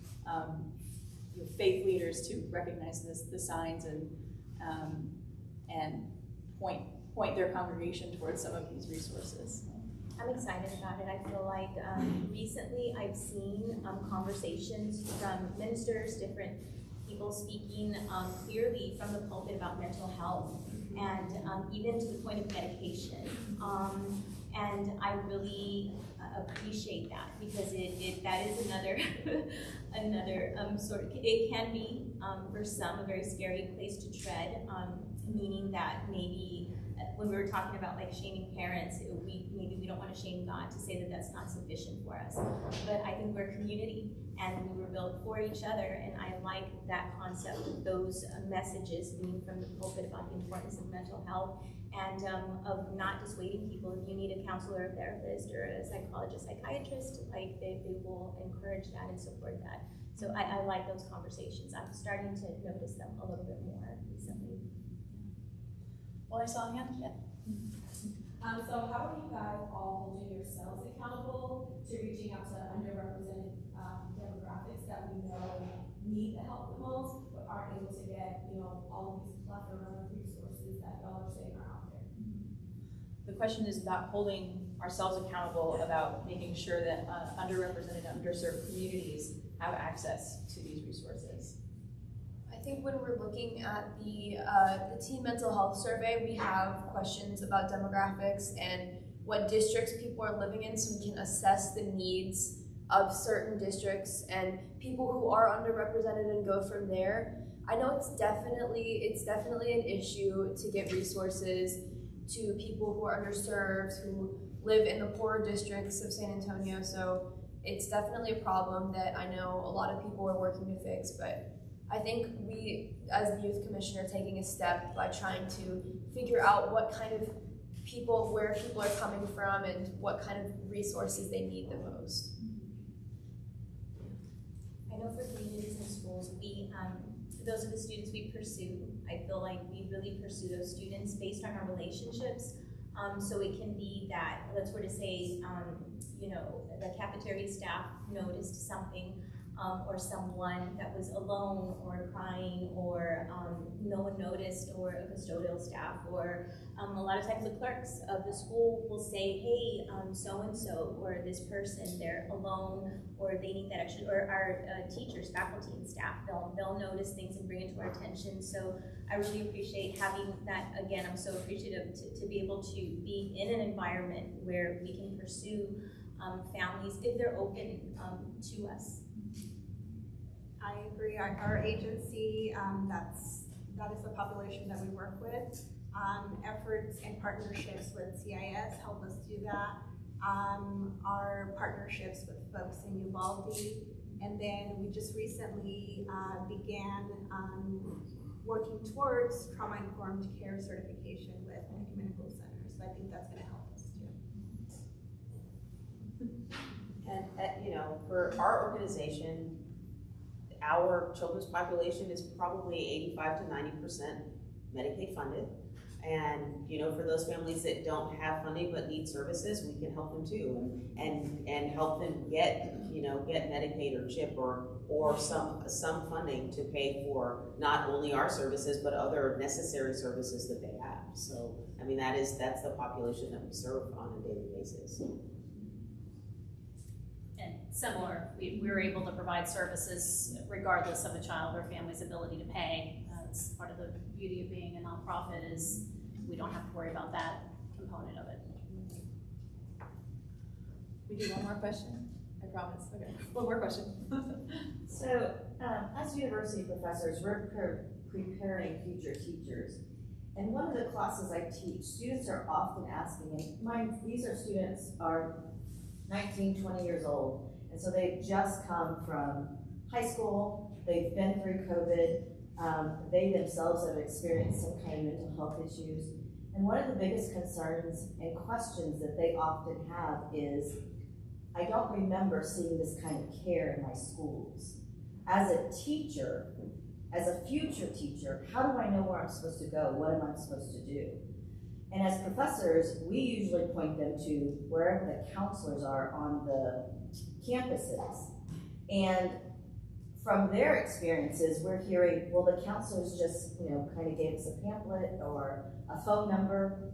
faith leaders to recognize the signs and point their congregation towards some of these resources. I'm excited about it. I feel like recently I've seen conversations from ministers, different people speaking clearly from the pulpit about mental health, and even to the point of medication. And I really appreciate that, because that is another sort of, it can be for some a very scary place to tread, meaning that maybe when we were talking about like shaming parents, maybe we don't want to shame God to say that that's not sufficient for us. But I think we're a community and we were built for each other, and I like that concept of those messages being from the pulpit about the importance of mental health, and of not dissuading people. If you need a counselor, a therapist, or a psychologist, psychiatrist, like they will encourage that and support that. So I like those conversations. I'm starting to notice them a little bit more recently. Well, I saw a hand. Yeah. So how are you guys all holding yourselves accountable to reaching out to underrepresented demographics that we know need the help the most, but aren't able to get the question is about holding ourselves accountable about making sure that underrepresented, underserved communities have access to these resources. I think when we're looking at the teen mental health survey, we have questions about demographics and what districts people are living in, so we can assess the needs of certain districts and people who are underrepresented and go from there. I know it's definitely an issue to get resources to people who are underserved, who live in the poorer districts of San Antonio, so it's definitely a problem that I know a lot of people are working to fix, but I think we, as the Youth Commission, are taking a step by trying to figure out what kind of people, where people are coming from, and what kind of resources they need the most. I know for communities and schools, those are the students we pursue. I feel like we really pursue those students based on our relationships. So it can be that, let's sort of say, the cafeteria staff noticed something, or someone that was alone or crying, or no one noticed, or a custodial staff, or a lot of times the clerks of the school will say, hey, so-and-so, or this person, they're alone, or they need that extra, or our teachers, faculty, and staff, they'll notice things and bring it to our attention. So I really appreciate having that. Again, I'm so appreciative to be able to be in an environment where we can pursue families if they're open to us. I agree. Our agency, that is the population that we work with. Efforts and partnerships with CIS help us do that. Our partnerships with folks in Uvalde, and then we just recently began working towards trauma-informed care certification with ecumenical centers. So I think that's going to help us too. And for our organization, our children's population is probably 85 to 90% Medicaid funded. And for those families that don't have funding but need services, we can help them too, and help them get Medicaid or CHIP or some funding to pay for not only our services but other necessary services that they have. So I mean that's the population that we serve on a daily basis. And similar, we were able to provide services regardless of a child or family's ability to pay. That's part of the beauty of being a nonprofit, is we don't have to worry about that component of it. We do one more question? I promise. Okay, one more question. So, as university professors, we're preparing future teachers. And one of the classes I teach, students are often asking, and these are students are 19, 20 years old, and so they've just come from high school, they've been through COVID, they themselves have experienced some kind of mental health issues. And one of the biggest concerns and questions that they often have is, I don't remember seeing this kind of care in my schools. As a teacher, as a future teacher, how do I know where I'm supposed to go? What am I supposed to do? And as professors, we usually point them to wherever the counselors are on the campuses. And from their experiences, we're hearing, well, the counselors just, kind of gave us a pamphlet or a phone number.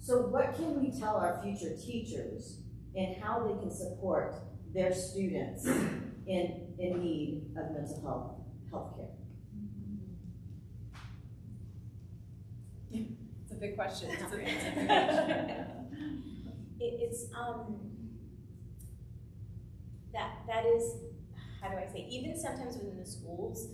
So what can we tell our future teachers in how they can support their students in need of mental health care? It's a big question. That is, how do I say, even sometimes within the schools,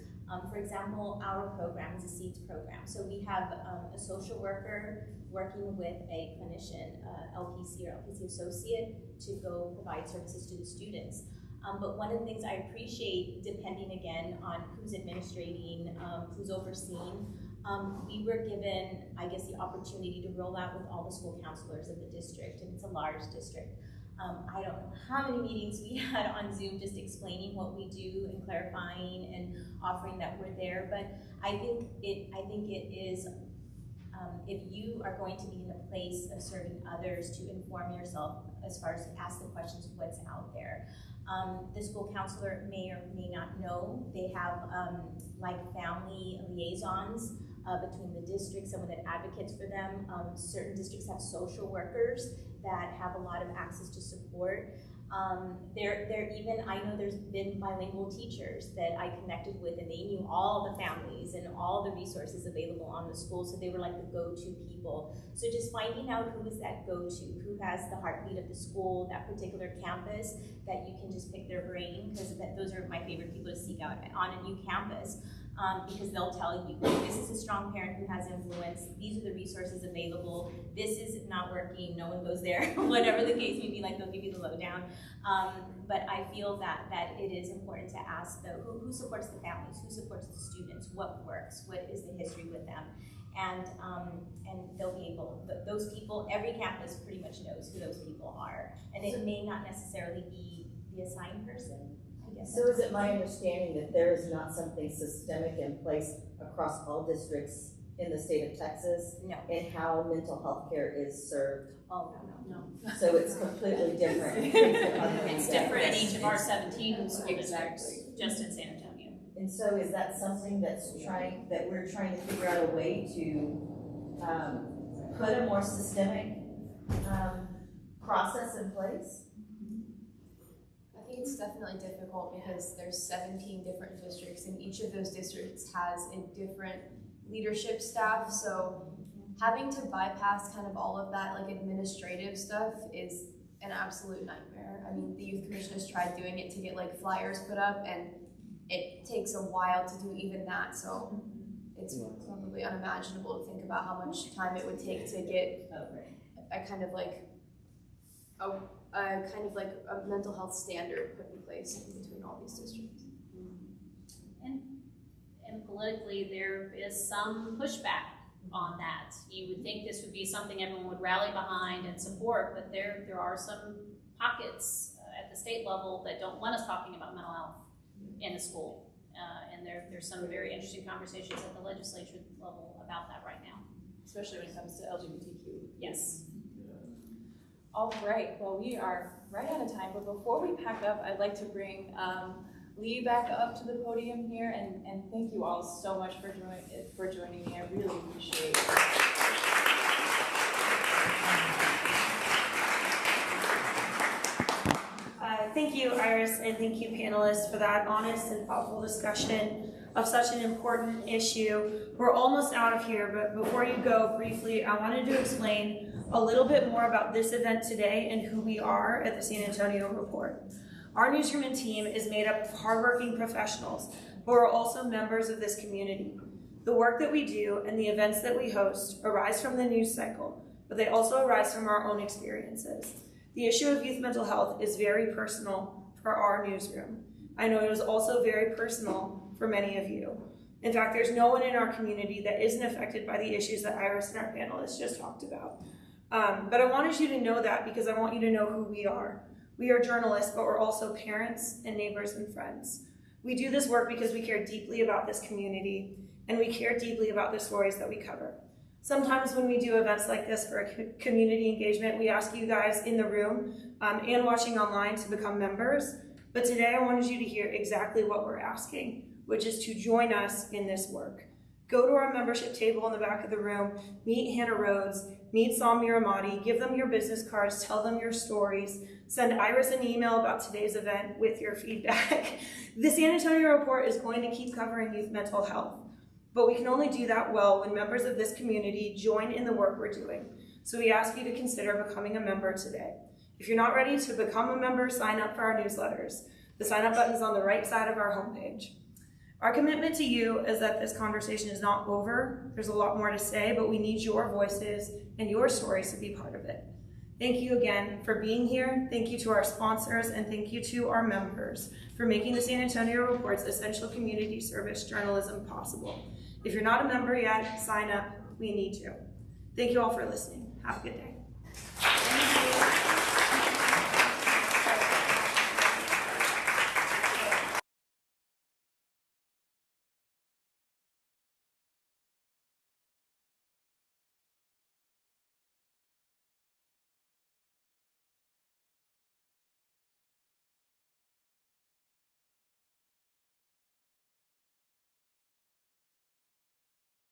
for example, our program is a SEEDS program. So we have a social worker working with a clinician, LPC or LPC associate, to go provide services to the students. But one of the things I appreciate, depending again on who's administrating, who's overseeing, we were given, I guess, the opportunity to roll out with all the school counselors of the district, and it's a large district. I don't know how many meetings we had on Zoom just explaining what we do and clarifying and offering that we're there. But I think it is, if you are going to be in a place of serving others, to inform yourself as far as ask the questions of what's out there. The school counselor may or may not know. They have like family liaisons between the districts, someone that advocates for them. Certain districts have social workers that have a lot of access to support. I know there's been bilingual teachers that I connected with, and they knew all the families and all the resources available on the school, so they were like the go-to people. So just finding out who is that go-to, who has the heartbeat of the school, that particular campus, that you can just pick their brain, because those are my favorite people to seek out on a new campus. Because they'll tell you, this is a strong parent who has influence, these are the resources available, this is not working, no one goes there, whatever the case may be, like they'll give you the lowdown. But I feel that it is important to ask though, who supports the families, who supports the students, what works, what is the history with them, and they'll be able, those people, every campus pretty much knows who those people are, and it may not necessarily be the assigned person. So is it my understanding that there is not something systemic in place across all districts in the state of Texas? No. In how mental health care is served? Oh, no. So it's completely different. It's different in each of our 17 school districts, just in San Antonio. And so is that something that we're trying to figure out a way to put a more systemic process in place? I think it's definitely difficult because there's 17 different districts, and each of those districts has a different leadership staff, so having to bypass kind of all of that like administrative stuff is an absolute nightmare. I mean, the Youth Commission has tried doing it to get like flyers put up, and it takes a while to do even that, so it's probably unimaginable to think about how much time it would take to get a kind of like a mental health standard put in place between all these districts. And politically, there is some pushback on that. You would think this would be something everyone would rally behind and support, but there are some pockets at the state level that don't want us talking about mental health in the school. And there's some very interesting conversations at the legislature level about that right now. Especially when it comes to LGBTQ. Yes. All right, well, we are right out of time, but before we pack up, I'd like to bring Lee back up to the podium here, and thank you all so much for joining me. I really appreciate it. Thank you, Iris, and thank you, panelists, for that honest and thoughtful discussion of such an important issue. We're almost out of here, but before you go, briefly, I wanted to explain a little bit more about this event today and who we are at the San Antonio Report. Our newsroom and team is made up of hardworking professionals who are also members of this community. The work that we do and the events that we host arise from the news cycle, but they also arise from our own experiences. The issue of youth mental health is very personal for our newsroom. I know it is also very personal for many of you. In fact, there's no one in our community that isn't affected by the issues that Iris and our panelists just talked about. But I wanted you to know that because I want you to know who we are. We are journalists, but we're also parents and neighbors and friends. We do this work because we care deeply about this community, and we care deeply about the stories that we cover. Sometimes when we do events like this for a community engagement, we ask you guys in the room and watching online to become members. But today I wanted you to hear exactly what we're asking, which is to join us in this work. Go to our membership table in the back of the room, meet Hannah Rhodes, meet Samir Ahmadi, give them your business cards, tell them your stories, send Iris an email about today's event with your feedback. The San Antonio Report is going to keep covering youth mental health, but we can only do that well when members of this community join in the work we're doing. So we ask you to consider becoming a member today. If you're not ready to become a member, sign up for our newsletters. The sign up button is on the right side of our homepage. Our commitment to you is that this conversation is not over. There's a lot more to say, but we need your voices and your stories to be part of it. Thank you again for being here. Thank you to our sponsors, and thank you to our members for making the San Antonio Report's essential community service journalism possible. If you're not a member yet, sign up. We need you. Thank you all for listening. Have a good day.